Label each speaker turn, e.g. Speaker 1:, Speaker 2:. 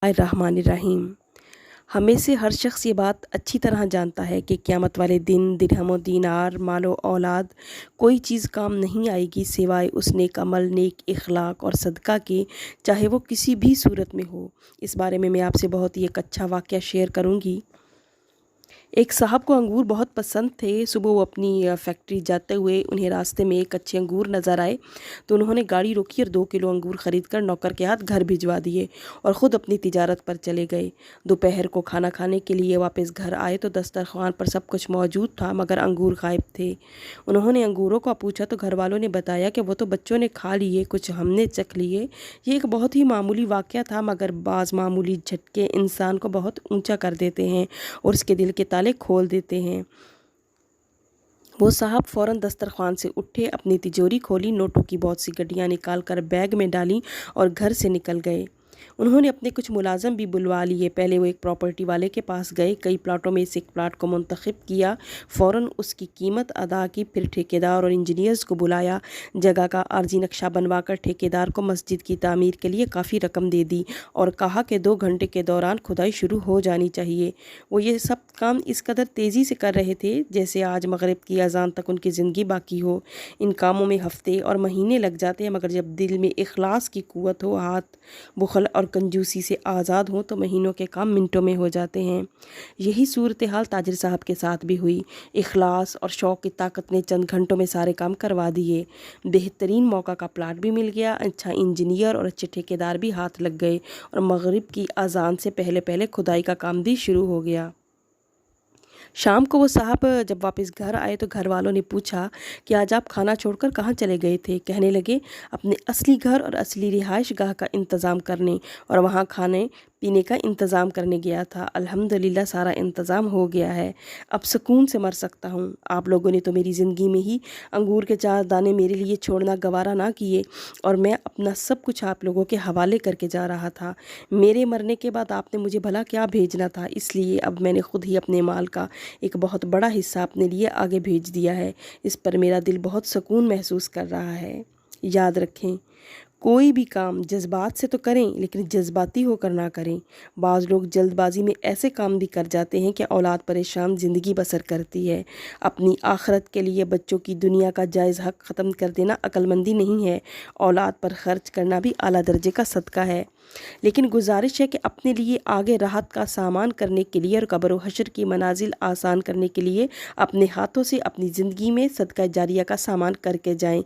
Speaker 1: الرحمن الرحیم۔ ہمیں سے ہر شخص یہ بات اچھی طرح جانتا ہے کہ قیامت والے دن درہم و دینار، مال و اولاد کوئی چیز کام نہیں آئے گی سوائے اس نیک عمل، نیک اخلاق اور صدقہ کے، چاہے وہ کسی بھی صورت میں ہو۔ اس بارے میں آپ سے بہت ہی ایک اچھا واقعہ شیئر کروں گی۔ ایک صاحب کو انگور بہت پسند تھے۔ صبح وہ اپنی فیکٹری جاتے ہوئے انہیں راستے میں ایک اچھے انگور نظر آئے تو انہوں نے گاڑی روکی اور 2 کلو انگور خرید کر نوکر کے ہاتھ گھر بھجوا دیے اور خود اپنی تجارت پر چلے گئے۔ دوپہر کو کھانا کھانے کے لیے واپس گھر آئے تو دسترخوان پر سب کچھ موجود تھا مگر انگور غائب تھے۔ انہوں نے انگوروں کو پوچھا تو گھر والوں نے بتایا کہ وہ تو بچوں نے کھا لیے، کچھ ہم نے چکھ لیے۔ یہ ایک بہت ہی معمولی واقعہ تھا مگر بعض معمولی جھٹکے انسان کو بہت اونچا کر دیتے ہیں اور اس کے دل کے تالے کھول دیتے ہیں۔ وہ صاحب فوراً دسترخوان سے اٹھے، اپنی تجوری کھولی، نوٹوں کی بہت سی گڈیاں نکال کر بیگ میں ڈالیں اور گھر سے نکل گئے۔ انہوں نے اپنے کچھ ملازم بھی بلوا لیے۔ پہلے وہ ایک پراپرٹی والے کے پاس گئے، کئی پلاٹوں میں سے ایک پلاٹ کو منتخب کیا، فوراً اس کی قیمت ادا کی، پھر ٹھیکیدار اور انجینئرز کو بلایا، جگہ کا عارضی نقشہ بنوا کر ٹھیکیدار کو مسجد کی تعمیر کے لیے کافی رقم دے دی اور کہا کہ 2 گھنٹے کے دوران کھدائی شروع ہو جانی چاہیے۔ وہ یہ سب کام اس قدر تیزی سے کر رہے تھے جیسے آج مغرب کی اذان تک ان کی زندگی باقی ہو۔ ان کاموں میں ہفتے اور مہینے لگ جاتے ہیں مگر جب دل میں اخلاص کی قوت ہو، ہاتھ بخل اور کنجوسی سے آزاد ہوں تو مہینوں کے کام منٹوں میں ہو جاتے ہیں۔ یہی صورتحال تاجر صاحب کے ساتھ بھی ہوئی۔ اخلاص اور شوق کی طاقت نے چند گھنٹوں میں سارے کام کروا دیے۔ بہترین موقع کا پلاٹ بھی مل گیا، اچھا انجینئر اور اچھے ٹھیکیدار بھی ہاتھ لگ گئے اور مغرب کی اذان سے پہلے پہلے کھدائی کا کام بھی شروع ہو گیا۔ شام کو وہ صاحب جب واپس گھر آئے تو گھر والوں نے پوچھا کہ آج آپ کھانا چھوڑ کر کہاں چلے گئے تھے؟ کہنے لگے اپنے اصلی گھر اور اصلی رہائش گاہ کا انتظام کرنے اور وہاں کھانے پینے کا انتظام کرنے گیا تھا۔ الحمدللہ سارا انتظام ہو گیا ہے، اب سکون سے مر سکتا ہوں۔ آپ لوگوں نے تو میری زندگی میں ہی انگور کے 4 دانے میرے لیے چھوڑنا گوارا نہ کیے اور میں اپنا سب کچھ آپ لوگوں کے حوالے کر کے جا رہا تھا۔ میرے مرنے کے بعد آپ نے مجھے بھلا کیا بھیجنا تھا؟ اس لیے اب میں نے خود ہی اپنے مال کا ایک بہت بڑا حصہ اپنے لیے آگے بھیج دیا ہے۔ اس پر میرا دل بہت سکون محسوس کر رہا ہے۔ یاد رکھیں، کوئی بھی کام جذبات سے تو کریں لیکن جذباتی ہو کر نہ کریں۔ بعض لوگ جلد بازی میں ایسے کام بھی کر جاتے ہیں کہ اولاد پریشان زندگی بسر کرتی ہے۔ اپنی آخرت کے لیے بچوں کی دنیا کا جائز حق ختم کر دینا عقل مندی نہیں ہے۔ اولاد پر خرچ کرنا بھی اعلیٰ درجے کا صدقہ ہے، لیکن گزارش ہے کہ اپنے لیے آگے راحت کا سامان کرنے کے لیے اور قبر و حشر کی منازل آسان کرنے کے لیے اپنے ہاتھوں سے اپنی زندگی میں صدقہ جاریہ کا سامان کر کے جائیں۔